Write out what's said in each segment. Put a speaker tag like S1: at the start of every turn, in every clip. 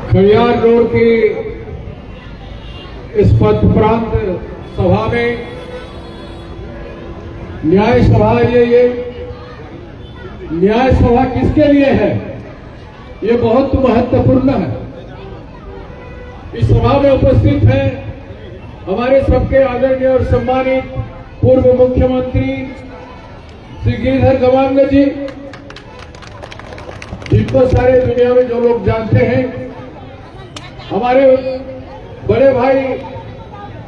S1: खड़ियार road की इस पथ प्रांत सभा में न्याय सभा ये न्याय सभा किसके लिए है, ये बहुत महत्वपूर्ण है। इस सभा में उपस्थित हैं हमारे सबके आदरणीय और सम्मानित पूर्व मुख्यमंत्री श्री गिरिधर गमांग जी, जिनको सारे दुनिया में जो लोग जानते हैं। हमारे बड़े भाई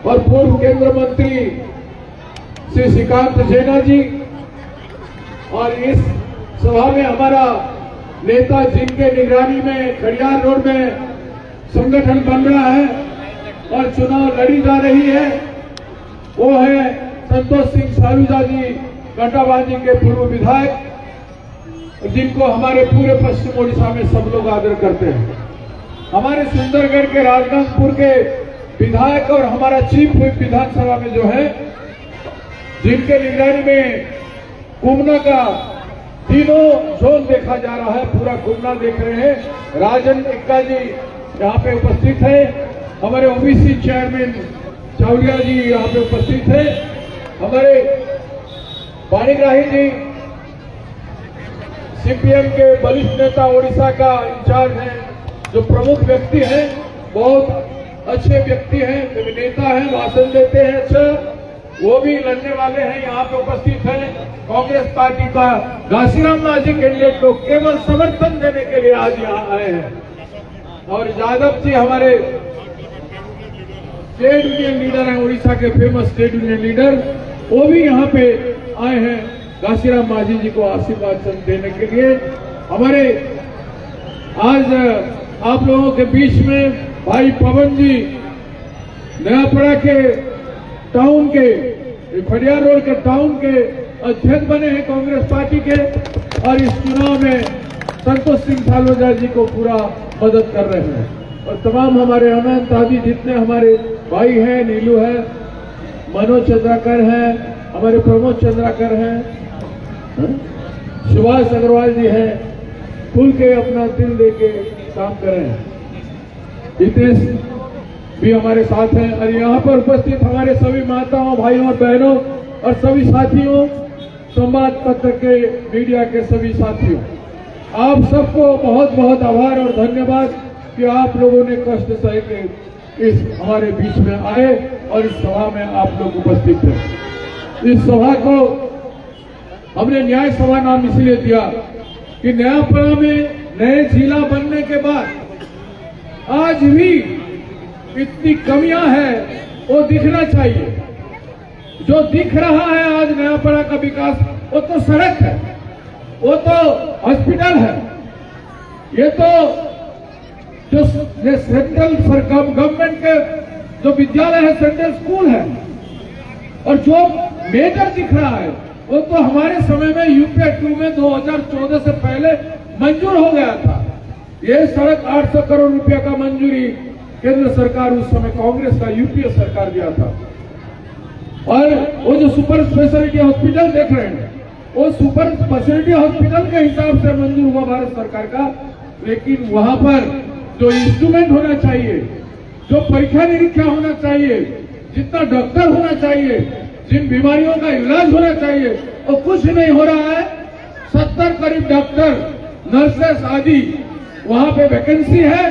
S1: और पूर्व केंद्र मंत्री श्री श्रीकांत जैना जी, और इस सभा में हमारा नेता जिनके निगरानी में खड़ियार रोड में संगठन बन रहा है और चुनाव लड़ी जा रही है, वो है संतोष सिंह सालूजा जी, कंटाबांजी के पूर्व विधायक, जिनको हमारे पूरे पश्चिम ओडिशा में सब लोग आदर करते हैं। हमारे सुंदरगढ़ के राजनांदपुर के विधायक और हमारा चीफ व्हिप विधानसभा में जो है, जिनके निगरानी में कुमना का तीनों जोन देखा जा रहा है, पूरा कुमना देख रहे हैं। राजन एक्का जी यहाँ पे उपस्थित है, हमारे ओबीसी चेयरमैन चावलिया जी यहाँ पे उपस्थित है, हमारे पाणिग्राही जी सीपीएम के वरिष्ठ नेता ओडिशा का इंचार्ज है, जो प्रमुख व्यक्ति हैं, बहुत अच्छे व्यक्ति हैं, नेता हैं, भाषण देते हैं, अच्छा वो भी लड़ने वाले हैं, यहाँ पे उपस्थित हैं। कांग्रेस पार्टी का घासीराम मांझी कैंडिडेट को केवल समर्थन देने के लिए आज यहाँ आए हैं। और यादव जी हमारे स्टेट यूनियन लीडर हैं, उड़ीसा के फेमस स्टेट यूनियन लीडर, वो भी यहाँ पे आए हैं घासीराम मांझी जी को आशीर्वाद देने के लिए। हमारे आज आप लोगों के बीच में भाई पवन जी नयापड़ा के टाउन के, खड़ियार रोड के टाउन के अध्यक्ष बने हैं कांग्रेस पार्टी के, और इस चुनाव में संतोष सिंह सालूजा जी को पूरा मदद कर रहे हैं। और तमाम हमारे अनंत आदि जितने हमारे भाई हैं, नीलू है, मनोज चंद्राकर हैं, हमारे प्रमोद चंद्राकर हैं, सुभाष अग्रवाल जी हैं, खुल के अपना दिल दे के काम कर रहे हैं। हितेश भी हमारे साथ हैं, और यहाँ पर उपस्थित हमारे सभी माताओं, भाइयों और बहनों और सभी साथियों, संवाद पत्र के मीडिया के सभी साथियों, आप सबको बहुत बहुत आभार और धन्यवाद कि आप लोगों ने कष्ट सह के इस हमारे बीच में आए और इस सभा में आप लोग उपस्थित हैं। इस सभा को हमने न्याय सभा नाम इसलिए दिया कि नयापड़ा में नए जिला बनने के बाद आज भी इतनी कमियां हैं, वो दिखना चाहिए। जो दिख रहा है आज नयापड़ा का विकास, वो तो सड़क है, वो तो हॉस्पिटल है, ये तो जो सेंट्रल गवर्नमेंट के जो विद्यालय है, सेंट्रल स्कूल है, और जो मेजर दिख रहा है वो तो हमारे समय में यूपीए 2 में 2014 से पहले मंजूर हो गया था। ये सड़क 800 करोड़ रुपया का मंजूरी केंद्र सरकार, उस समय कांग्रेस का यूपीए सरकार दिया था। और वो जो सुपर स्पेशलिटी हॉस्पिटल देख रहे हैं, वो सुपर स्पेशलिटी हॉस्पिटल के हिसाब से मंजूर हुआ भारत सरकार का, लेकिन वहां पर जो इंस्ट्रूमेंट होना चाहिए, जो परीक्षा निरीक्षण होना चाहिए, जितना डॉक्टर होना चाहिए, जिन बीमारियों का इलाज होना चाहिए, वो कुछ नहीं हो रहा है। 70 करीब डॉक्टर, नर्सेस आदि वहां पे वैकेंसी है।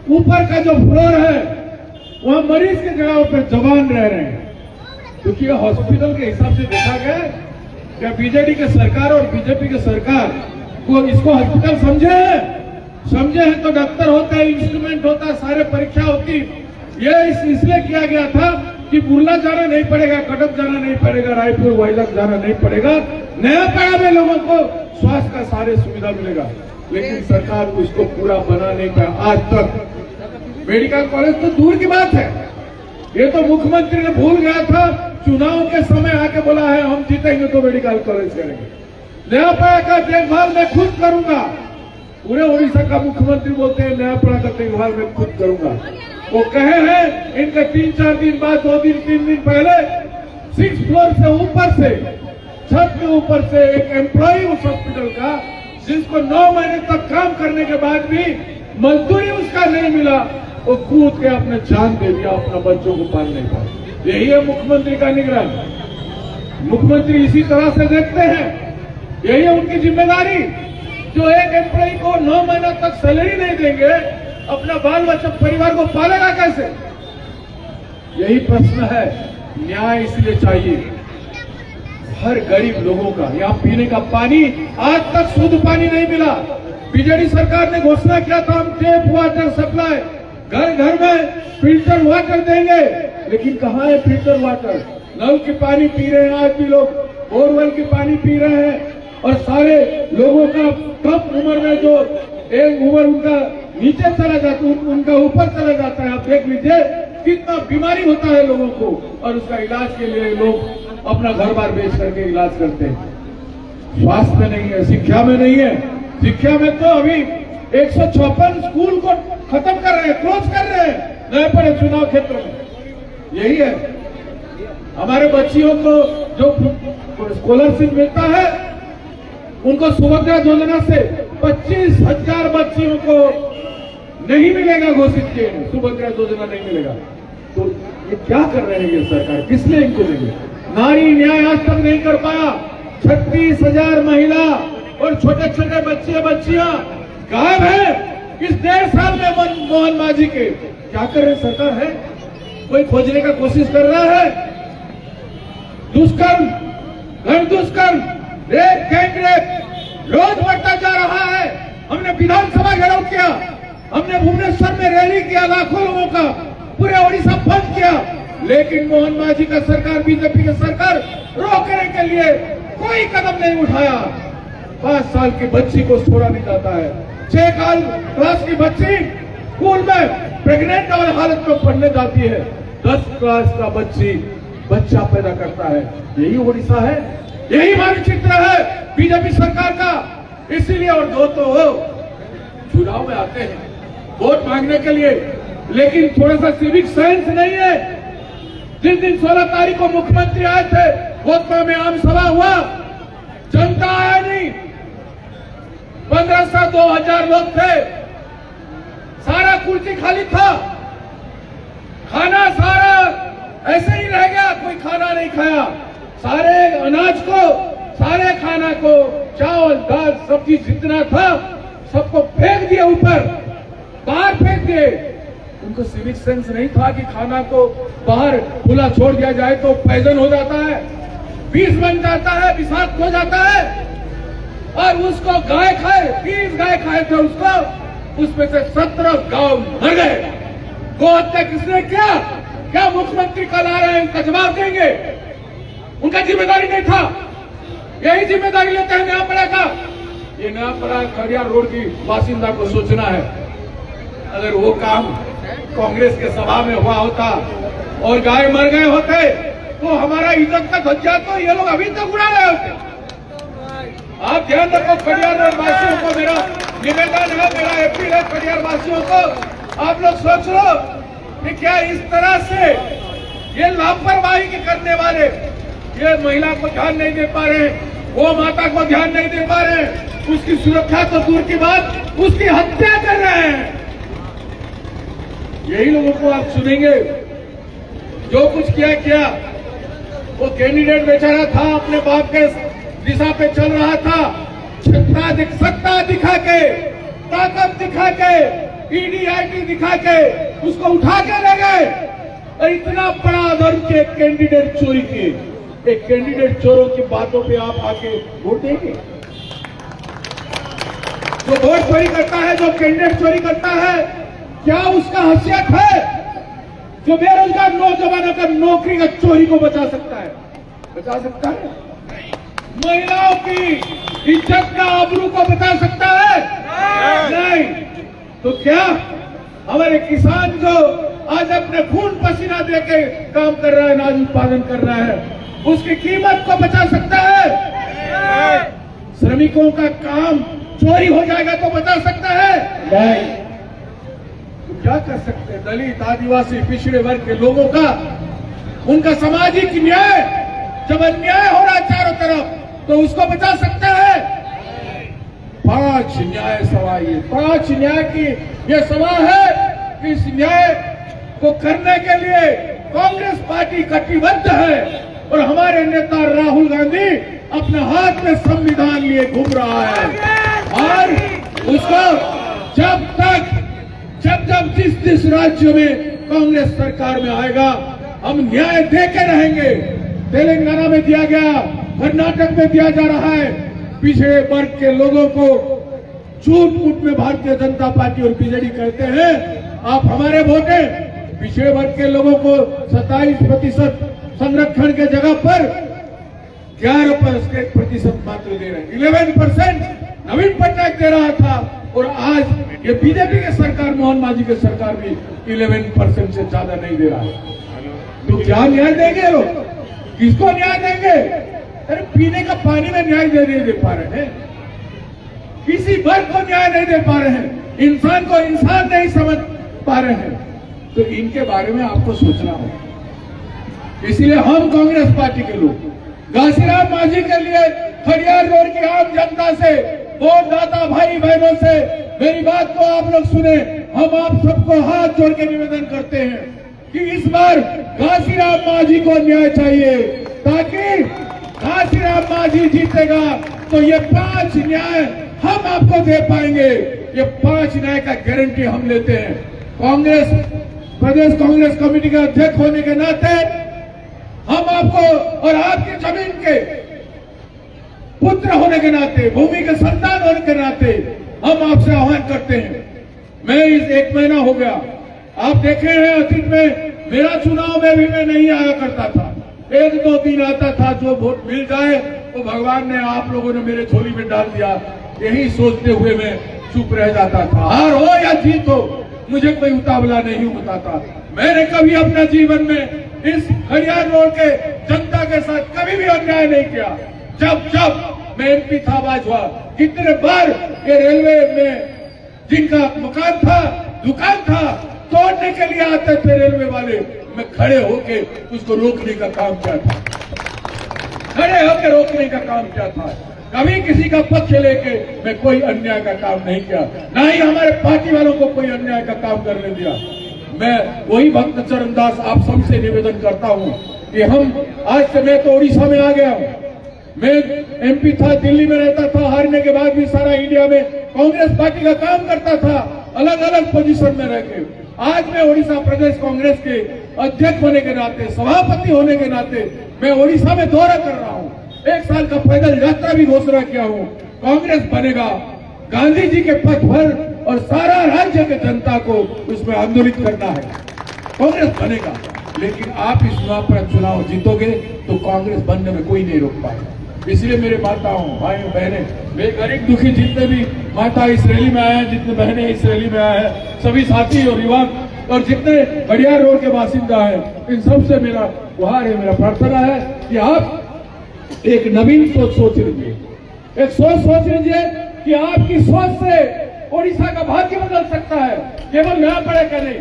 S1: ऊपर का जो फ्लोर है वहां मरीज की जगह पर जवान रह रहे हैं, क्योंकि हॉस्पिटल के हिसाब से देखा गया क्या बीजेडी के सरकार और बीजेपी के सरकार को इसको हॉस्पिटल समझे हैं तो डॉक्टर होता है, इंस्ट्रूमेंट होता है, सारे परीक्षा होती। ये इसलिए किया गया था कि बुर्ला जाना नहीं पड़ेगा, कटक जाना नहीं पड़ेगा, रायपुर वाइजाग जाना नहीं पड़ेगा, नयापड़ा में लोगों को स्वास्थ्य का सारे सुविधा मिलेगा। लेकिन सरकार उसको पूरा बना नहीं पाया आज तक। मेडिकल कॉलेज तो दूर की बात है, ये तो मुख्यमंत्री ने भूल गया था, चुनाव के समय आके बोला है हम जीतेंगे तो मेडिकल कॉलेज करेंगे। नयापड़ा का देखभाल मैं खुद करूंगा, पूरे ओडिशा का मुख्यमंत्री बोलते हैं नयापड़ा का देखभाल मैं खुद करूंगा। वो कहे हैं इनके 3-4 दिन बाद, 2 दिन 3 दिन पहले 6 फ्लोर से ऊपर से, छत के ऊपर से एक एम्प्लॉई उस हॉस्पिटल का, जिसको 9 महीने तक काम करने के बाद भी मजदूरी उसका नहीं मिला, वो कूद के अपने जान दे दिया अपना बच्चों को पालने का। यही है मुख्यमंत्री का निगरान। मुख्यमंत्री इसी तरह से देखते हैं, यही है उनकी जिम्मेदारी। जो एक एम्प्लॉय को 9 महीना तक सैलरी नहीं देंगे, अपना बाल बच्चा परिवार को पालेगा कैसे? यही प्रश्न है। न्याय इसलिए चाहिए हर गरीब लोगों का। यहाँ पीने का पानी आज तक शुद्ध पानी नहीं मिला। बीजेडी सरकार ने घोषणा किया था हम टेप वाटर सप्लाई घर घर में फिल्टर वाटर देंगे, लेकिन कहाँ है फिल्टर वाटर? नल के पानी पी रहे हैं आज भी लोग, बोरवेल के पानी पी रहे हैं। और सारे लोगों का कम उम्र में जो एक उम्र उनका नीचे चला जाता है, उनका ऊपर चला जाता है। आप देख लीजिए कितना बीमारी होता है लोगों को, और उसका इलाज के लिए लोग अपना घर बार बेच करके इलाज करते हैं। स्वास्थ्य में नहीं है, शिक्षा में नहीं है। शिक्षा में तो अभी 156 स्कूल को खत्म कर रहे हैं, क्लोज कर रहे हैं नए पड़े चुनाव क्षेत्र में। यही है हमारे बच्चियों को जो स्कॉलरशिप मिलता है, उनको सुभद्रा योजना से 25,000 बच्चियों को नहीं मिलेगा, घोषित किए हैं। सुभद्रा योजना नहीं मिलेगा। तो ये क्या कर रहे हैं ये सरकार? किस लिए इनको देंगे? नारी न्याय आज तक नहीं कर पाया। 36,000 महिला और छोटे छोटे बच्चे बच्चियां गायब है इस 1.5 साल में। मोहन मांझी के क्या कर रहे सरकार है? कोई खोजने का कोशिश कर रहा है? दुष्कर्म, घर दुष्कर्म, रेप, गैंग रेप रोज बढ़ता जा रहा है। हमने विधानसभा घेराव किया, हमने भुवनेश्वर में रैली किया, लाखों लोगों का, पूरे ओडिशा बंद किया, लेकिन मोहन मांझी का सरकार, बीजेपी की सरकार रोकने के लिए कोई कदम नहीं उठाया। 5 साल की बच्ची को छोड़ा नहीं जाता है। 6 क्लास की बच्ची स्कूल में प्रेग्नेंट और हालत में पढ़ने जाती है। 10 क्लास का बच्चा पैदा करता है। यही ओडिशा है, यही मानचित्र है बीजेपी सरकार का। इसीलिए और दो तो चुनाव में आते हैं वोट मांगने के लिए, लेकिन थोड़ा सा सिविक सेंस नहीं है। जिस दिन 16 तारीख को मुख्यमंत्री आए थे, भोपाल में आम सभा हुआ, जनता आया नहीं। 1500-2000 लोग थे, सारा कुर्सी खाली था, खाना सारा ऐसे ही रह गया, कोई खाना नहीं खाया। सारे अनाज को, सारे खाना को, चावल दाल सब्जी जितना था सबको फेंक दिया, ऊपर बाहर फेंक दिए। उनको सिविक सेंस नहीं था कि खाना को बाहर खुला छोड़ दिया जाए तो पॉइजन हो जाता है, विष बन जाता है, विषाक्त हो जाता है। और उसको गाय खाए, 30 गाय खाए थे उसको, उसमें से 17 गांव मर गए। गोहत्या किसने किया? क्या मुख्यमंत्री कल आ रहे हैं, उनका जवाब देंगे? उनका जिम्मेदारी नहीं था। यही जिम्मेदारी लेते हैं नयापड़ा का। ये नयापड़ा खड़ियार रोड की बासिंदा को सोचना है। अगर वो काम कांग्रेस के सभा में हुआ होता और गाय मर गए होते तो हमारा इज्जत का ध्वजा तो ये लोग अभी तक उड़ा रहे होते। आप ध्यान रखो खड़ियार रोड वासियों को, मेरा निवेदन है, मेरा अपील है खड़ियार वासियों को, आप लोग सोच लो कि क्या इस तरह से ये लापरवाही के करने वाले, ये महिला को ध्यान नहीं दे पा रहे, वो माता को ध्यान नहीं दे पा रहे, उसकी सुरक्षा तो दूर की बात, उसकी हत्या कर रहे हैं। यही लोगों को आप सुनेंगे। जो कुछ किया, वो कैंडिडेट बेचारा था, अपने बाप के दिशा पे चल रहा था, सत्ता दिखा के, ताकत दिखा के, ईडी दिखा के उसको उठा के ले गए। और इतना बड़ा धर्म के कैंडिडेट चोरी किए। एक कैंडिडेट चोरों की बातों पे आप आके वोट देंगे? जो वोट चोरी करता है, जो कैंडिडेट चोरी करता है, क्या उसका हैसियत है जो बेरोजगार नौजवानों का नौकरी का चोरी को बचा सकता है? बचा सकता है? महिलाओं की इज्जत का आबरू को बचा सकता है? नहीं। तो क्या हमारे किसान जो आज अपने खून पसीना देके काम कर रहा है, अनाज उत्पादन कर रहा है, उसकी कीमत को बचा सकता है? श्रमिकों का काम चोरी हो जाएगा तो बचा सकता है? नहीं। तो क्या कर सकते हैं? दलित, आदिवासी, पिछड़े वर्ग के लोगों का, उनका सामाजिक न्याय, जब अन्याय हो रहा है चारों तरफ, तो उसको बचा सकता है? 5 न्याय सवाई, 5 न्याय की ये सवाल है कि इस न्याय को करने के लिए कांग्रेस पार्टी कटिबद्ध है और हमारे नेता राहुल गांधी अपने हाथ में संविधान लिए घूम रहा है और उसको जब जिस राज्य में कांग्रेस सरकार में आएगा हम न्याय देके रहेंगे। तेलंगाना में दिया गया, कर्नाटक में दिया जा रहा है। पिछड़े वर्ग के लोगों को झूठ मूठ में भारतीय जनता पार्टी और बीजेडी कहते हैं आप हमारे वोट हैं। पिछड़े वर्ग के लोगों को 27% संरक्षण के जगह पर 11% मात्र दे रहे हैं। 11% नवीन पटनायक दे रहा था और आज ये बीजेपी के सरकार, मोहन मांझी के सरकार भी 11% से ज्यादा नहीं दे रहा है। तो क्या न्याय देंगे लोग? किसको न्याय देंगे? अरे पीने का पानी में न्याय नहीं दे पा रहे हैं, किसी वर्ग को न्याय नहीं दे पा रहे हैं, इंसान को इंसान नहीं समझ पा रहे हैं। तो इनके बारे में आपको सोचना होगा। इसलिए हम कांग्रेस पार्टी के लोग घासीराम मांझी के लिए खड़ियार रोड की आम जनता से, वोटदाता भाई बहनों से मेरी बात को आप लोग सुने। हम आप सबको हाथ जोड़ के निवेदन करते हैं कि इस बार घासीराम मांझी को न्याय चाहिए, ताकि घासीराम मांझी जीतेगा तो ये 5 न्याय हम आपको दे पाएंगे। ये 5 न्याय का गारंटी हम लेते हैं। कांग्रेस प्रदेश कांग्रेस कमेटी के अध्यक्ष होने के नाते हम आपको और आपकी जमीन के पुत्र होने के नाते, भूमि के संतान होने के नाते हम आपसे आह्वान करते हैं। मैं इस 1 महीना हो गया, आप देखे हैं अतीत में मेरा चुनाव में भी मैं नहीं आया करता था। 1-2 दिन आता था, जो वोट मिल जाए तो भगवान ने, आप लोगों ने मेरे झोली में डाल दिया, यही सोचते हुए मैं चुप रह जाता था। हार हो या जीत हो मुझे कोई उतावला नहीं बताता। मैंने कभी अपने जीवन में इस खड़ियार रोड के जनता के साथ कभी भी अन्याय नहीं किया। जब मैं एमपी था, आवाज हुआ, कितने बार ये रेलवे में जिनका मकान था, दुकान था, तोड़ने के लिए आते थे रेलवे वाले, मैं खड़े होके उसको रोकने का काम किया था, खड़े होकर रोकने का काम किया था। कभी किसी का पक्ष लेके मैं कोई अन्याय का काम नहीं किया, ना ही हमारे पार्टी वालों को कोई अन्याय का काम करने दिया। मैं वही भक्त चरण दास आप सबसे निवेदन करता हूं कि हम आज से, मैं तो उड़ीसा में आ गया हूं, मैं एमपी था, दिल्ली में रहता था, हारने के बाद भी सारा इंडिया में कांग्रेस पार्टी का काम करता था, अलग अलग पोजीशन में रह के। आज मैं उड़ीसा प्रदेश कांग्रेस के अध्यक्ष होने के नाते, सभापति होने के नाते मैं उड़ीसा में दौरा कर रहा हूं। 1 साल का पैदल यात्रा भी घोषणा किया हूं। कांग्रेस बनेगा, गांधी जी के पथ पर, और सारा राज्य के जनता को उसमें आंदोलित करना है। कांग्रेस बनेगा, लेकिन आप इस चुनाव जीतोगे तो कांग्रेस बनने में कोई नहीं रोक पाएगा। इसलिए मेरे माताओं, भाइयों, बहनें, मेरे गरीब दुखी जितने भी माता इस रैली में आए हैं, जितने बहनें इस रैली में आए हैं, सभी साथी और युवा और जितने खड़ियार रोड के बासिंदा हैं, इन सबसे मेरा गुहार है, मेरा प्रार्थना है कि आप एक नवीन सोच लीजिए, एक सोच लीजिए कि आपकी सोच से ओडिशा का भाग्य बदल सकता है। केवल नयापड़ा का नहीं,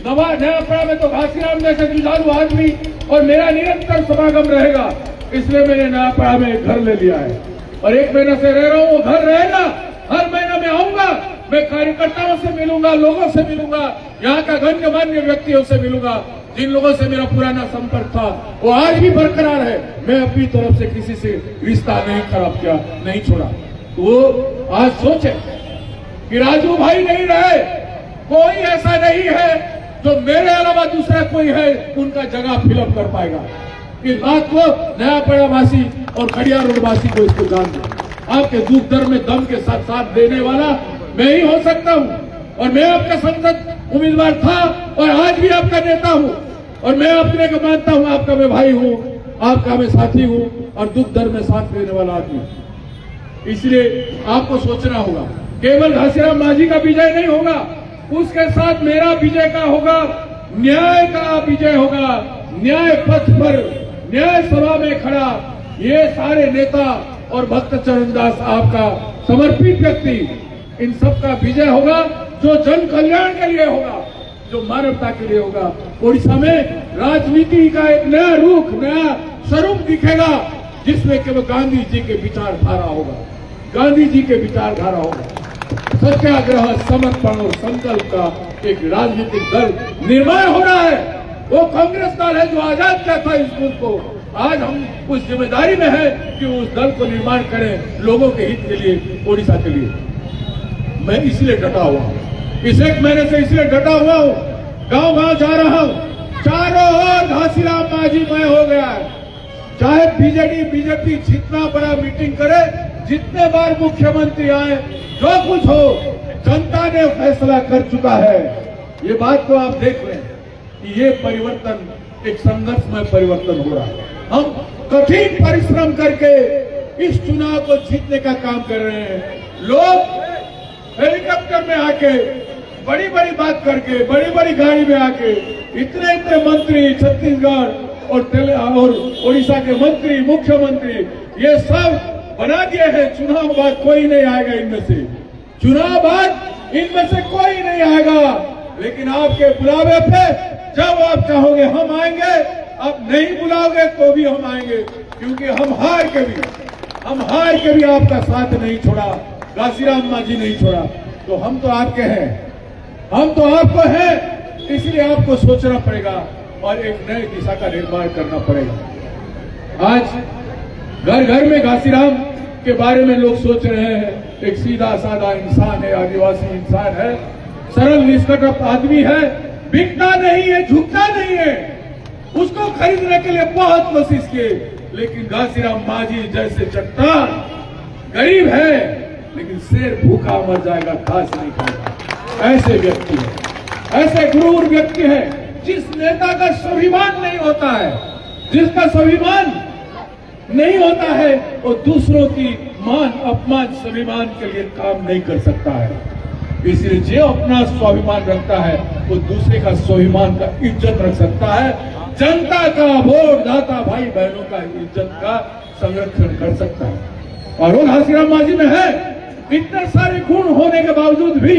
S1: नयापड़ा में तो घासीराम जैसे जुझारू आदमी और मेरा निरंतर समागम रहेगा। इसलिए मैंने नयापड़ा में एक घर ले लिया है और 1 महीना से रह रहा हूँ। वो घर रहेगा, हर महीना में आऊंगा, मैं कार्यकर्ताओं से मिलूंगा, लोगों से मिलूंगा, यहाँ का गण्यमान्य व्यक्तियों से मिलूंगा, जिन लोगों से मेरा पुराना संपर्क था वो आज भी बरकरार है। मैं अपनी तरफ से किसी से रिश्ता नहीं खराब किया, नहीं छोड़ा। तो वो आज सोचे कि राजू भाई नहीं रहे, कोई ऐसा नहीं है जो मेरे अलावा दूसरा कोई है उनका जगह फिलअप कर पाएगा। इस बात को नयापड़ा वासी और खड़ियार रोड वासी को इसको जान दो। आपके दुख दर्द में दम के साथ साथ देने वाला मैं ही हो सकता हूं, और मैं आपका संसद उम्मीदवार था और आज भी आपका नेता हूं, और मैं अपने को मानता हूं, आपका मैं भाई हूं, आपका मैं साथी हूं और दुख दर्द में साथ देने वाला आदमी। इसलिए आपको सोचना होगा, केवल घासीराम मांझी का विजय नहीं होगा, उसके साथ मेरा विजय का होगा, न्याय का विजय होगा। न्याय पथ पर, न्याय सभा में खड़ा ये सारे नेता और भक्त चरण दास आपका समर्पित व्यक्ति, इन सब का विजय होगा, जो जन कल्याण के लिए होगा, जो मानवता के लिए होगा। ओडिशा में राजनीति का एक नया रूप, नया स्वरूप दिखेगा, जिसमें केवल गांधी जी के विचारधारा होगा, गांधी जी के विचारधारा होगा। सत्याग्रह, समर्पण और संकल्प का एक राजनीतिक दल निर्माण हो रहा है। वो कांग्रेस दल है जो आजाद किया था इस मुल्क को। आज हम उस जिम्मेदारी में है कि उस दल को निर्माण करें लोगों के हित के लिए, ओडिशा के लिए। मैं इसलिए डटा हुआ हूँ, इस एक महीने से इसलिए डटा हुआ हूँ। गांव गांव जा रहा हूँ, चारों ओर घासीराम मांझी मैं हो गया है। चाहे बीजेपी जितना बड़ा मीटिंग करे, जितने बार मुख्यमंत्री आए, जो कुछ हो, जनता ने फैसला कर चुका है। ये बात तो आप देख रहे हैं कि ये परिवर्तन एक संघर्षमय परिवर्तन हो रहा है। हम कठिन परिश्रम करके इस चुनाव को जीतने का काम कर रहे हैं। लोग हेलीकॉप्टर में आके, बड़ी बड़ी बात करके, बड़ी बड़ी गाड़ी में आके, इतने इतने मंत्री छत्तीसगढ़ और ओडिशा के मंत्री, मुख्यमंत्री, ये सब बना दिए हैं। चुनाव बाद कोई नहीं आएगा इनमें से, चुनाव बाद इनमें से कोई नहीं आएगा। लेकिन आपके बुलावे पे जब आप चाहोगे हम आएंगे, आप नहीं बुलाओगे तो भी हम आएंगे, क्योंकि हम हार के भी आपका साथ नहीं छोड़ा, घासीराम मांझी नहीं छोड़ा। तो हम तो आपके हैं, हम तो आपको हैं, इसलिए आपको सोचना पड़ेगा और एक नई दिशा का निर्माण करना पड़ेगा। आज घर घर में घासीराम के बारे में लोग सोच रहे हैं, एक सीधा साधा इंसान है, आदिवासी इंसान है, सरल निष्कपट आदमी है, बिकता नहीं है, झुकता नहीं है। उसको खरीदने के लिए बहुत कोशिश किए, लेकिन घासीराम मांझी जैसे चट्टान, गरीब है लेकिन शेर भूखा मर जाएगा, घास नहीं खाएगा। ऐसे व्यक्ति है, ऐसे क्रूर व्यक्ति है, जिस नेता का स्वाभिमान नहीं होता है, जिसका स्वाभिमान नहीं होता है, वो दूसरों की मान अपमान स्वाभिमान के लिए काम नहीं कर सकता है। इसलिए जो अपना स्वाभिमान रखता है वो दूसरे का स्वाभिमान का इज्जत रख सकता है, जनता का वोट दाता भाई बहनों का इज्जत का संरक्षण कर सकता है। और वो घासीराम मांझी में है, इतने सारे गुण होने के बावजूद भी,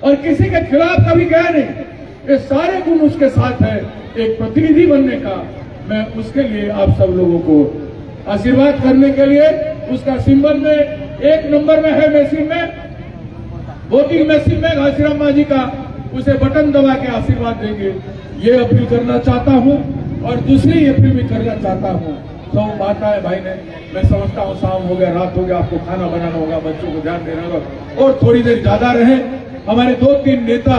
S1: और किसी के खिलाफ कभी गया नहीं, ये सारे गुण उसके साथ है। एक प्रतिनिधि बनने का मैं उसके लिए आप सब लोगों को आशीर्वाद करने के लिए, उसका सिंबल में 1 नंबर में है मशीन में, वोटिंग मशीन में घासीराम मांझी का, उसे बटन दबा के आशीर्वाद देंगे, ये अपील करना चाहता हूं। और दूसरी अपील भी करना चाहता हूं, तो माता है भाई ने, मैं समझता हूं शाम हो गया, रात हो गया, आपको खाना बनाना होगा, बच्चों को ध्यान देना होगा, और थोड़ी देर ज्यादा रहे। हमारे 2-3 नेता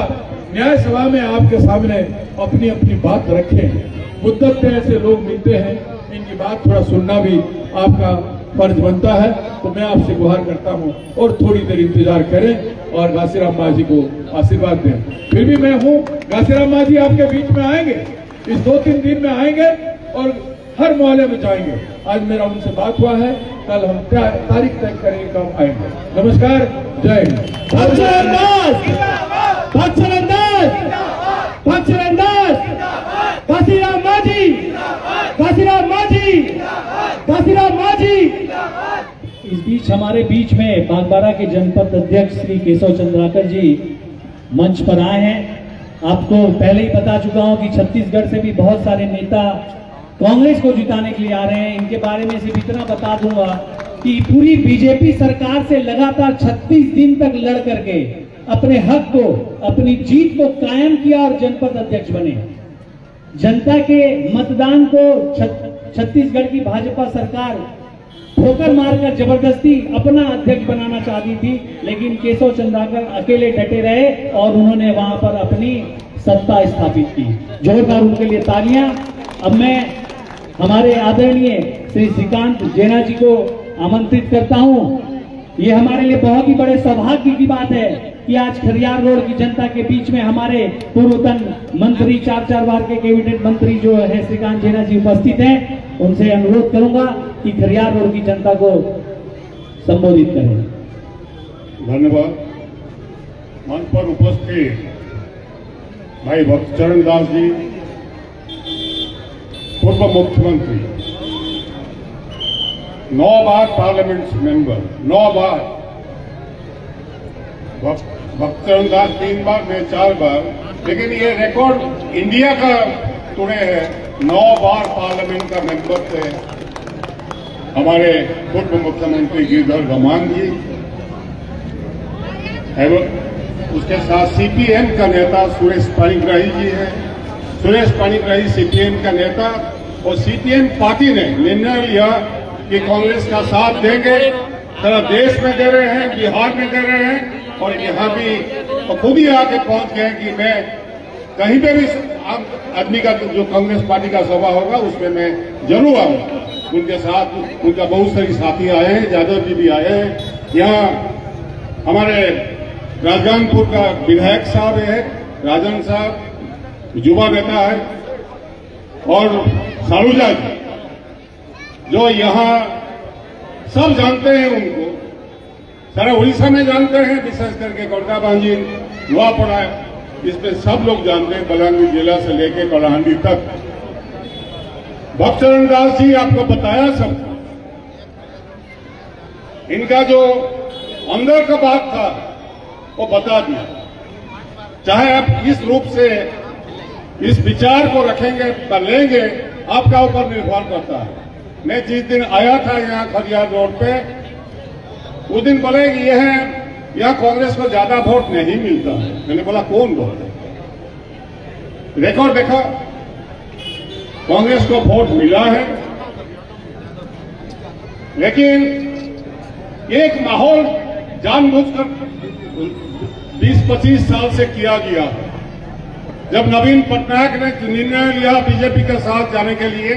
S1: न्याय सभा में आपके सामने अपनी अपनी बात रखें। मुद्दत पे ऐसे लोग मिलते हैं, इनकी बात थोड़ा सुनना भी आपका फर्ज बनता है। तो मैं आपसे गुहार करता हूं और थोड़ी देर इंतजार करें और घासीराम मांझी को आशीर्वाद दें। फिर भी मैं हूं, घासीराम मांझी आपके बीच में आएंगे, इस 2-3 दिन में आएंगे और हर मोहल्ले में जाएंगे। आज मेरा उनसे बात हुआ है, कल हम तारीख तय करेंगे कब आएंगे। नमस्कार, जय हिंद।
S2: घासीराम मांझी, घासीराम मांझी, घासीराम मांझी। इस बीच हमारे बीच में बागबारा के जनपद अध्यक्ष श्री केशव चंद्राकर जी मंच पर आए हैं। आपको पहले ही बता चुका हूं कि छत्तीसगढ़ से भी बहुत सारे नेता कांग्रेस को जिताने के लिए आ रहे हैं। इनके बारे में सिर्फ इतना बता दूंगा कि पूरी बीजेपी सरकार से लगातार 36 दिन तक लड़ करके अपने हक को, अपनी जीत को कायम किया और जनपद अध्यक्ष बने। जनता के मतदान को छत्तीसगढ़ की भाजपा सरकार ठोकर मारकर जबरदस्ती अपना अध्यक्ष बनाना चाहती थी, लेकिन केशव चंद्राकर अकेले डटे रहे और उन्होंने वहां पर अपनी सत्ता स्थापित की। जोरदार उनके लिए तालियां। अब मैं हमारे आदरणीय श्री श्रीकांत जेना जी को आमंत्रित करता हूं। ये हमारे लिए बहुत ही बड़े सौभाग्य की बात है कि आज खरियार रोड की जनता के बीच में हमारे पूर्वतन मंत्री, 4 बार के कैबिनेट मंत्री जो है श्रीकांत जेना जी उपस्थित हैं। उनसे अनुरोध करूंगा कि खरियार रोड की जनता को संबोधित करें।
S3: धन्यवाद। मंच पर उपस्थित भाई भक्तचरण दास जी, पूर्व मुख्यमंत्री, 9 बार पार्लियामेंट मेंबर, 9 बार, भक्तचरण दास 3 बार, मैं 4 बार, लेकिन ये रिकॉर्ड इंडिया का तोड़े है। 9 बार पार्लियामेंट का मेंबर थे हमारे पूर्व मुख्यमंत्री गिरिधर गमान जी। एवं उसके साथ सीपीएम का नेता सुरेश पाणिग्राही जी हैं। सुरेश पाणिग्राही सीपीएम का नेता, और सीपीएम पार्टी ने निर्णय लिया कि कांग्रेस का साथ देंगे। सारा देश में दे रहे हैं, बिहार में दे रहे हैं, और यहाँ भी तो खुद ही आके पहुंच गए कि मैं कहीं पे भी आदमी का जो कांग्रेस पार्टी का सभा होगा उसमें मैं जरूर आऊंगा। उनके साथ उनका बहुत सारी साथी आए हैं, यादव जी भी आए हैं। यहाँ हमारे राजगानपुर का विधायक साहब है, राजन साहब युवा नेता है, और सारूजा जी जो यहाँ सब जानते हैं उनको, सारा उड़ीसा में जानते हैं, विशेष करके गोरकाबांजी, नुआपड़ा, इसमें सब लोग जानते हैं, बलांगीर जिला से लेकर कलाहांडी तक। भक्तचरण दास जी आपको बताया सब, इनका जो अंदर का बात था वो बता दिया। चाहे आप इस रूप से इस विचार को रखेंगे या लेंगे, आपका ऊपर निर्भर करता है। मैं जिस दिन आया था यहाँ खरियार रोड पे, उस दिन बोले कि यहाँ कांग्रेस को ज्यादा वोट नहीं मिलता है। मैंने बोला कौन बोल रहा? रिकॉर्ड देखा, कांग्रेस को वोट मिला है, लेकिन एक माहौल जानबूझकर 20-25 साल से किया गया। जब नवीन पटनायक ने निर्णय लिया बीजेपी के साथ जाने के लिए,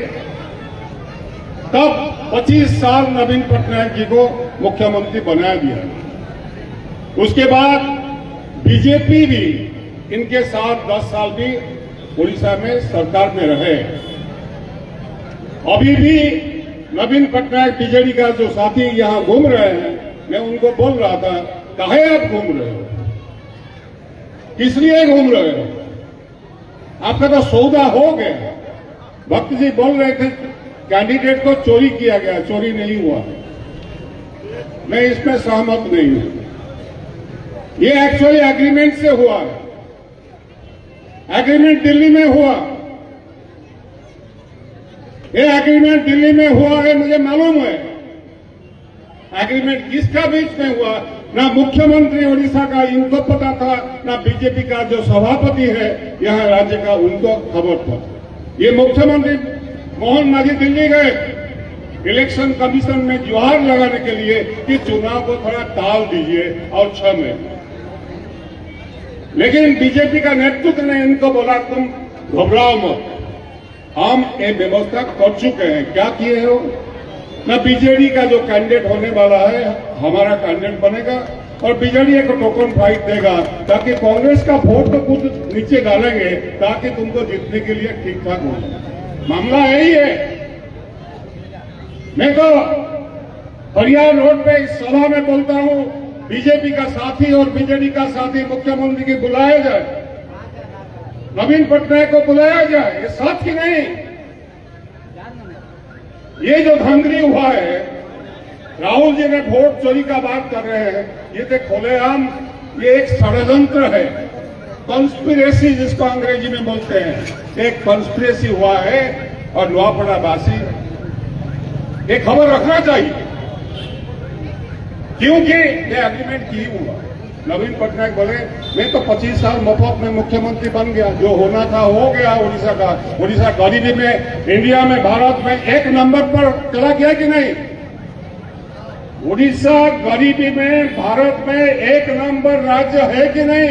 S3: तब 25 साल नवीन पटनायक जी को मुख्यमंत्री बना दिया। उसके बाद बीजेपी भी इनके साथ 10 साल भी उड़ीसा में सरकार में रहे। अभी भी नवीन पटनायक बीजेडी का जो साथी यहां घूम रहे हैं, मैं उनको बोल रहा था, काहे आप घूम रहे हो, किस लिए घूम रहे हो, आपका तो सौदा हो गया। भक्त जी बोल रहे थे कैंडिडेट को चोरी किया गया, चोरी नहीं हुआ। मैं इसमें सहमत नहीं हूं। ये एक्चुअली एग्रीमेंट से हुआ है, एग्रीमेंट दिल्ली में हुआ। ये एग्रीमेंट दिल्ली में हुआ है, मुझे मालूम है। एग्रीमेंट किसका बीच में हुआ, ना मुख्यमंत्री उड़ीसा का इनको पता था, ना बीजेपी का जो सभापति है यहाँ राज्य का उनको खबर था। ये मुख्यमंत्री मोहन मांझी दिल्ली गए इलेक्शन कमीशन में गुहार लगाने के लिए कि चुनाव को थोड़ा टाल दीजिए और 6 महीने। लेकिन बीजेपी का नेतृत्व ने इनको बोला तुम घबराओ मत, हम ये व्यवस्था कर चुके हैं। क्या किए हो, ना बीजेडी का जो कैंडिडेट होने वाला है हमारा कैंडिडेट बनेगा, और बीजेडी एक टोकन फाइट देगा ताकि कांग्रेस का वोट तो कुछ नीचे डालेंगे ताकि तुमको जीतने के लिए ठीक ठाक हो जाए। मामला यही है। मैं तो खरियार रोड पे इस सभा में बोलता हूं, बीजेपी का साथी और बीजेडी का साथी मुख्यमंत्री की बुलाया जाए, नवीन पटनायक को बुलाया जाए, ये साथी नहीं। ये जो धांधली हुआ है, राहुल जी ने वोट चोरी का बात कर रहे हैं, ये तो खुलेआम ये एक षड्यंत्र है, कॉन्स्पिरेसी जिसको अंग्रेजी में बोलते हैं। एक कॉन्स्पिरेसी हुआ है और नुआपड़ा वासी ये खबर रखना चाहिए, क्योंकि ये एग्रीमेंट की हुआ। नवीन पटनायक बोले मैं तो 25 साल मुफ्त में मुख्यमंत्री बन गया, जो होना था हो गया। उड़ीसा का, उड़ीसा गरीबी में इंडिया में भारत में 1 नंबर पर चला गया कि नहीं? उड़ीसा गरीबी में भारत में 1 नंबर राज्य है कि नहीं?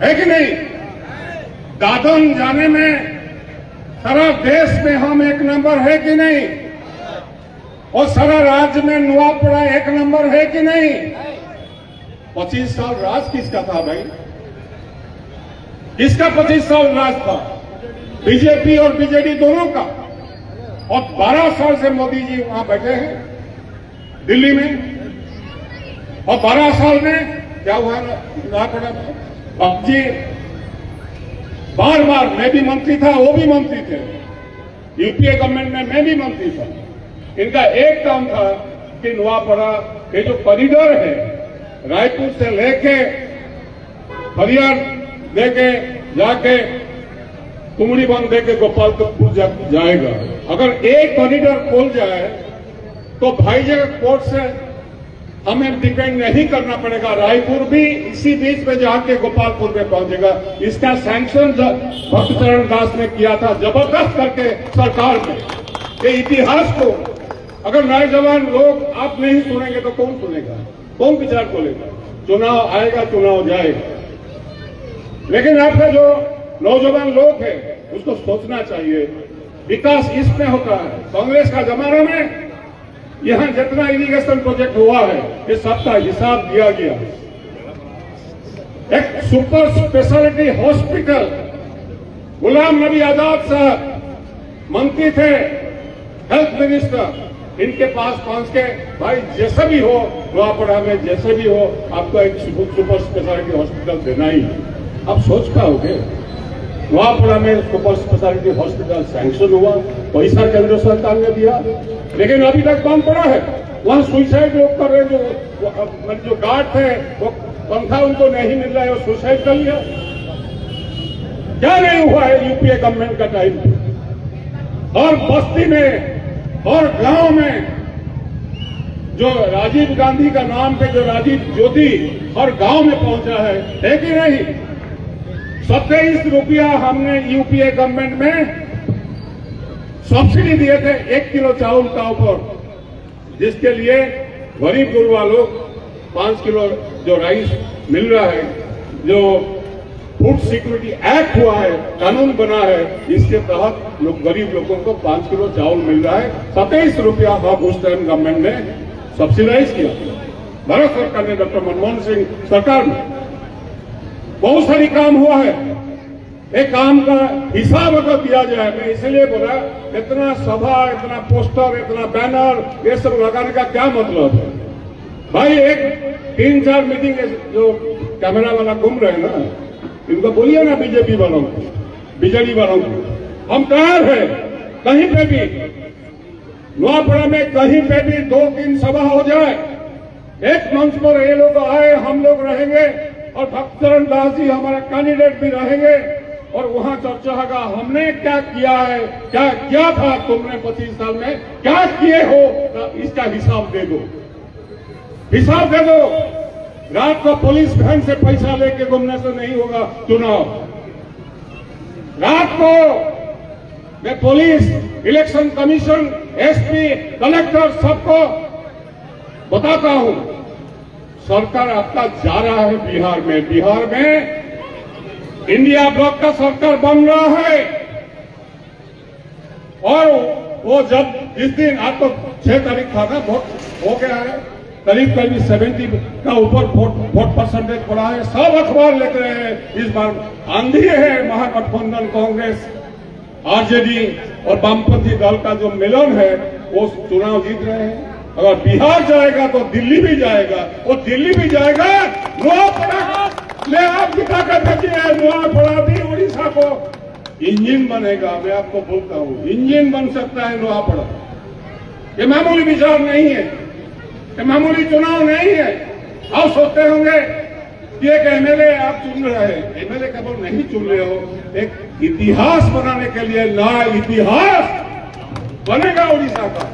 S3: है कि नहीं? दादन जाने में सारा देश में हम 1 नंबर है कि नहीं? और सारा राज्य में नुआपड़ा 1 नंबर है कि नहीं? 25 साल राज किसका था भाई? किसका 25 साल राज था? बीजेपी और बीजेडी दोनों का। और 12 साल से मोदी जी वहां बैठे हैं दिल्ली में, और 12 साल में क्या हुआ नुआपड़ा में? अब जी बार बार मैं भी मंत्री था, वो भी मंत्री थे, यूपीए गवर्नमेंट में मैं भी मंत्री था। इनका एक काम था कि नुआपड़ा ये जो कॉरिडोर है रायपुर से लेके खरियार देके जाके कुमड़ी बंद देके गोपालपुर जाएगा। अगर एक कॉरिडोर खोल जाए तो भाईजगह कोर्ट से हमें डिपेंड नहीं करना पड़ेगा। रायपुर भी इसी बीच में जाके गोपालपुर में पहुंचेगा। इसका सैंक्शन भक्तचरण दास ने किया था जबरदस्त करके सरकार में। ये इतिहास को अगर नौजवान लोग आप नहीं सुनेंगे तो कौन सुनेगा, कौन विचार बोलेगा? चुनाव आएगा, चुनाव जाएगा, लेकिन आपका जो नौजवान लोग है उसको सोचना चाहिए। विकास इसमें होता है। कांग्रेस का जमाना में यहां जितना इरिगेशन प्रोजेक्ट हुआ है ये सबका हिसाब दिया गया। एक super speciality hospital, Ghulam Nabi Azad साहब मंत्री थे, हेल्थ मिनिस्टर, इनके पास पहुंच के भाई जैसे भी हो नोआपड़ा में जैसे भी हो आपको एक सुपर स्पेशलिटी हॉस्पिटल देना ही। आप सोच पाओगे नोआपड़ा में सुपर स्पेशलिटी हॉस्पिटल सैंक्शन हुआ, पैसा केंद्र सरकार ने दिया, लेकिन अभी तक बंद पड़ा है। वहां सुसाइड लोग कर रहे, जो गार्ड थे वो पंखा उनको नहीं मिल रहा है, वो सुसाइड कर लिया। क्या नहीं हुआ है यूपीए गवर्नमेंट का टाइम पे? और बस्ती में और गांव में जो राजीव गांधी का नाम पे जो राजीव ज्योति हर गांव में पहुंचा है कि नहीं? 27 रुपया हमने यूपीए गवर्नमेंट में सब्सिडी दिए थे 1 किलो चावल का ऊपर, जिसके लिए गरीब गुरबा लोग 5 किलो जो राइस मिल रहा है, जो फूड सिक्योरिटी एक्ट हुआ है, कानून बना है, इसके तहत लोग गरीब लोगों को 5 किलो चावल मिल रहा है। 27 रुपया उस टाइम गवर्नमेंट ने सब्सिडाइज किया, भारत सरकार ने, डॉक्टर मनमोहन सिंह सरकार में। बहुत सारी काम हुआ है। एक काम का हिसाब अगर दिया जाए, मैं इसलिए बोला इतना सभा, इतना पोस्टर, इतना बैनर ये सब लगाने का क्या मतलब है भाई? एक 3-4 मीटिंग जो कैमरा वाला घूम रहे हैं ना, इनको बोलिए ना बीजेपी वालों को, बीजेडी वालों को, हम तैयार है कहीं पे भी नोआपड़ा में कहीं पे भी 2-3 सभा हो जाए, एक मंच पर ये लोग आए, हम लोग रहेंगे और भक्तचरण दास जी हमारा कैंडिडेट भी रहेंगे और वहां चर्चा होगा हमने क्या किया है, क्या किया था तुमने 25 साल में, क्या किए हो, इसका हिसाब दे दो, हिसाब दे दो। रात को पुलिस वैन से पैसा लेके घूमने से नहीं होगा चुनाव। रात को मैं police, election commission, SP, collector सबको बताता हूं, सरकार आपका जा रहा है बिहार में। बिहार में इंडिया ब्लॉक का सरकार बन रहा है और वो जब जिस दिन आज तो 6 तारीख था ना, वोट हो गया है, करीब 70 का ऊपर वोट परसेंटेज पड़ा है। सब अखबार लिख रहे हैं इस बार आंधी है, महागठबंधन कांग्रेस, आरजेडी और वामपंथी दल का जो मिलन है वो चुनाव जीत रहे हैं। अगर बिहार जाएगा तो दिल्ली भी जाएगा, और दिल्ली भी जाएगा नोआपड़ा में आप दिखा कर देखिए, नोआपड़ा भी उड़ीसा को इंजन बनेगा। मैं आपको बोलता हूं इंजन बन सकता है नोआपड़ा। ये मामूली विचार नहीं है, ये मामूली चुनाव नहीं है। आप सोचते होंगे कि एक एमएलए आप चुन रहे हैं, एमएलए केवल नहीं चुन रहे हो, एक इतिहास बनाने के लिए नया इतिहास बनेगा उड़ीसा का।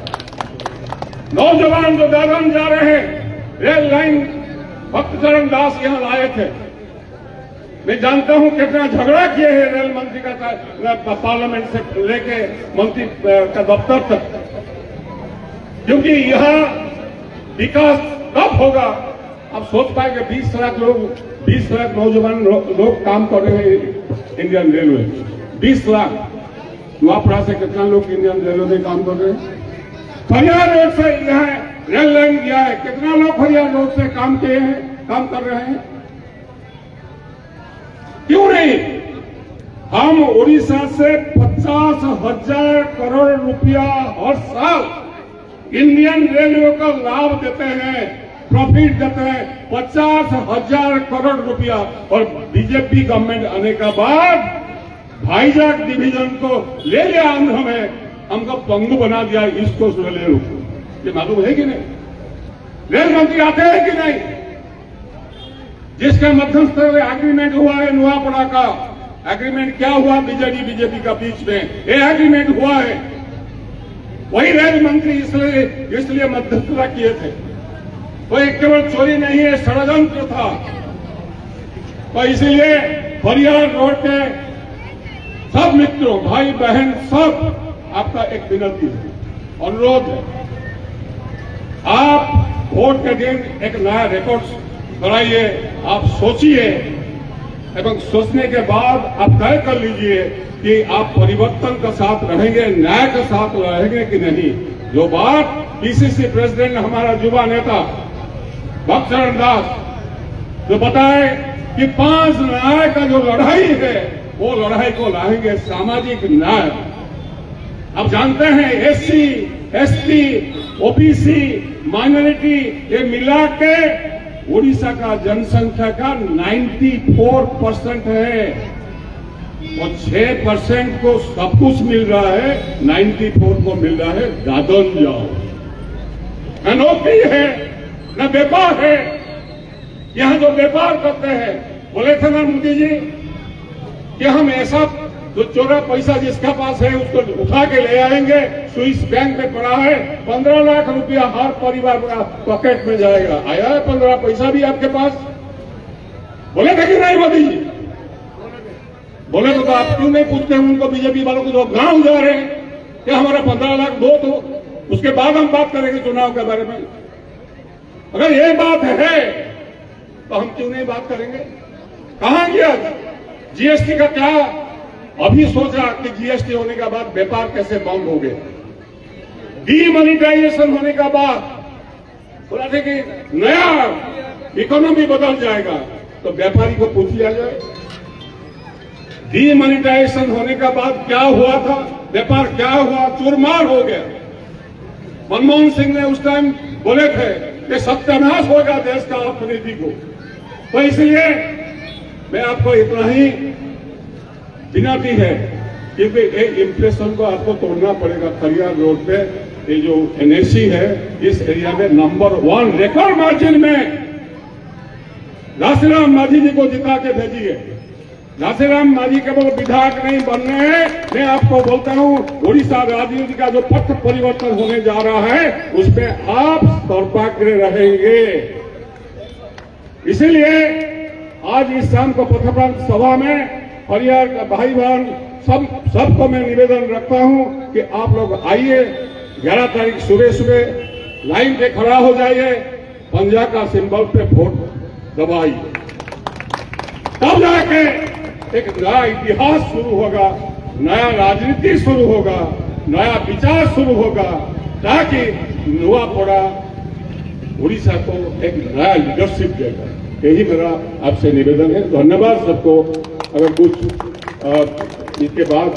S3: नौजवान जो दादन जा रहे हैं, रेल लाइन भक्तचरण दास यहां लाए थे। मैं जानता हूं कितना झगड़ा किए हैं रेल मंत्री का पार्लियामेंट से लेके मंत्री का दफ्तर तक, क्योंकि यहां विकास कब होगा? आप सोच पाएंगे 20 लाख लोग, 20 लाख नौजवान लोग काम कर रहे हैं इंडियन रेलवे। 20 लाख नोआपड़ा से कितना लोग इंडियन रेलवे में काम कर रहे हैं? फरियाद रोड से यहाँ रेल लाइन किया है, कितना लोग फरियाद रोड से काम किए हैं, काम कर रहे हैं? क्यों नहीं? हम उड़ीसा से 50,000 करोड़ रुपया हर साल इंडियन रेलवे को लाभ देते हैं, प्रॉफिट देते हैं 50,000 करोड़ रुपया। और बीजेपी गवर्नमेंट आने के बाद भाईजाग डिवीजन को ले लिया आंध्र में, हमको पंगु बना दिया ईस्ट कोस्ट रेलवे को। ये मालूम है कि नहीं? रेल मंत्री आते हैं कि नहीं? जिसका मध्यस्थ एग्रीमेंट हुआ है नोआपड़ा का, एग्रीमेंट क्या हुआ बीजेडी बीजेपी का बीच में? ये एग्रीमेंट हुआ है, वही रेल मंत्री इसलिए मध्यस्थता किए थे। कोई केवल चोरी नहीं है, षड्यंत्र था। तो इसीलिए फरियार रोड के सब मित्रों, भाई बहन सब, आपका एक विनती है, अनुरोध है, आप वोट के दिन एक नया रिकॉर्ड बनाइए, आप सोचिए एवं सोचने के बाद आप तय कर लीजिए कि आप परिवर्तन का साथ रहेंगे, न्याय के साथ रहेंगे कि नहीं। जो बात पीसीसी प्रेसिडेंट हमारा युवा नेता भक्तचरण दास जो बताए कि 5 न्याय का जो लड़ाई है, वो लड़ाई को लाएंगे सामाजिक न्याय। आप जानते हैं एससी, एसटी, ओबीसी, माइनॉरिटी ये मिला के उड़ीसा का जनसंख्या का 94% है और 6% को सब कुछ मिल रहा है, 94 को मिल रहा है दादन जाओ। न नौकरी है न व्यापार है। यहां जो व्यापार करते हैं, बोले थे ना मोदी जी कि हम ऐसा जो चोरा पैसा जिसका पास है उसको उठा के ले आएंगे, स्विस बैंक में पड़ा है, 15 लाख रुपया हर परिवार का पॉकेट में जाएगा। आया है 15 पैसा भी आपके पास? बोले थे कि नहीं मोदी जी? बोले तो आप क्यों नहीं पूछते हैं उनको, बीजेपी वालों को जो गांव जा रहे हैं कि हमारा 15 लाख दो, तो उसके बाद हम बात करेंगे चुनाव के बारे में। अगर ये बात है तो हम क्यों नहीं बात करेंगे? कहां गया जीएसटी का? क्या अभी सोचा कि जीएसटी होने के बाद व्यापार कैसे बंद हो गया, डीमोनेटाइजेशन होने के बाद बोला था कि नया इकोनॉमी बदल जाएगा, तो व्यापारी को पूछ लिया जाए डीमोनेटाइजेशन होने के बाद क्या हुआ था, व्यापार क्या हुआ, चूरमार हो गया। मनमोहन सिंह ने उस टाइम बोले थे कि सत्यानाश होगा देश का अर्थनीति को। तो इसलिए मैं आपको इतना ही विनती है कि एक इंप्रेशन को आपको तोड़ना पड़ेगा। खरियार रोड पे ये जो एनएसी है, इस एरिया में नंबर 1 रिकॉर्ड मार्जिन में घासीराम मांझी जी को जिता के भेजिए। घासीराम मांझी केवल विधायक नहीं बनने हैं, मैं आपको बोलता हूं उड़ीसा राजनीति का जो पथ परिवर्तन होने जा रहा है उसमें आप सर्वाग्र रहेंगे। इसीलिए आज इस शाम को पथप्रांत सभा में फरियार का भाई बहन सबको मैं निवेदन रखता हूं कि आप लोग आइए, 11 तारीख सुबह सुबह लाइन पे खड़ा हो जाइए, पंजा का सिंबल पे वोट दबाइए, तब जाके एक नया इतिहास शुरू होगा, नया राजनीति शुरू होगा, नया विचार शुरू होगा, ताकि नुआपड़ा उड़ीसा को एक नया लीडरशिप देगा। यही मेरा आपसे निवेदन है। धन्यवाद सबको। अगर कुछ इसके बाद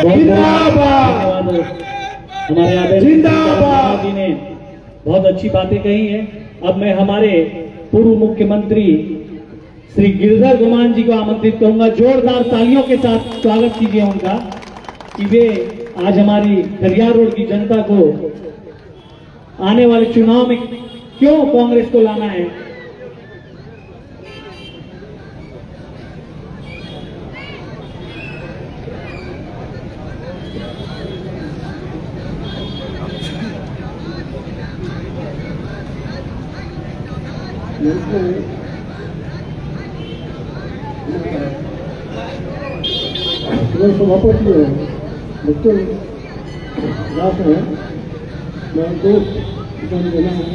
S2: धन्यवाद हमारे आदरणीय जी ने बहुत अच्छी बातें कही हैं। अब मैं हमारे पूर्व मुख्यमंत्री श्री गिरिधर गुमान जी को आमंत्रित करूंगा, जोरदार तालियों के साथ स्वागत कीजिए उनका कि वे आज हमारी खरियार रोड की जनता को आने वाले चुनाव में क्यों कांग्रेस को लाना है।
S4: सभापति है डॉक्टर दास है, मैं दोस्त देना है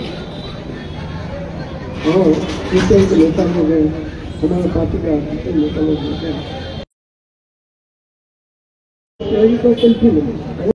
S4: और सीपीएम के नेता लोग हैं, हमारे पार्टी का नेता लोग हैं, यही तो कंटिन्यू